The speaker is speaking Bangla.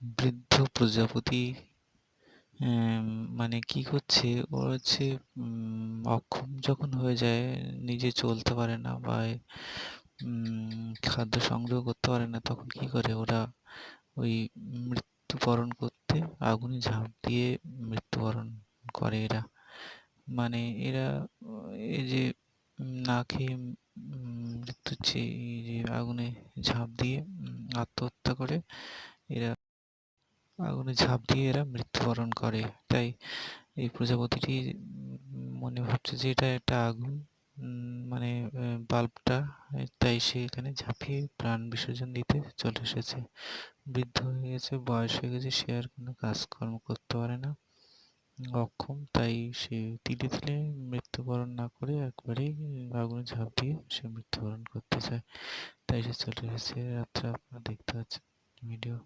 বৃদ্ধ প্রজাপতি আম মানে কি করছে, ও হচ্ছে অক্ষম যখন হয়ে যায়, নিজে চলতে পারে না বা খাদ্য সংগ্রহ করতে পারে না, তখন কি করে ওরা ওই মৃত্যুবরণ করতে আগুনে ঝাঁপ দিয়ে মৃত্যুবরণ করে এরা। মানে এরা এই যে না খেয়ে মৃত্যুর এই যে আগুনে ঝাঁপ দিয়ে আত্মহত্যা করে, এরা আগুনে ঝাঁপ দিয়ে এরা মৃত্যুবরণ করে। তাই এই প্রজাপতিটি মনে ভাবছে যে এটা একটা আগুন, মানে বাল্বটা, তাই সে এখানে ঝাঁপিয়ে প্রাণ বিসর্জন দিতে চলে এসেছে। বৃদ্ধ হয়ে গেছে, বয়স হয়ে গেছে, সে আর কোনো কাজকর্ম করতে পারে না, অক্ষম। তাই সে তিলে তিলে মৃত্যুবরণ না করে একবারেই আগুনে ঝাঁপ দিয়ে সে মৃত্যুবরণ করতে চায়। তাই সে চলে এসেছে। রাত্রে আপনারা দেখতে পাচ্ছেন ভিডিও।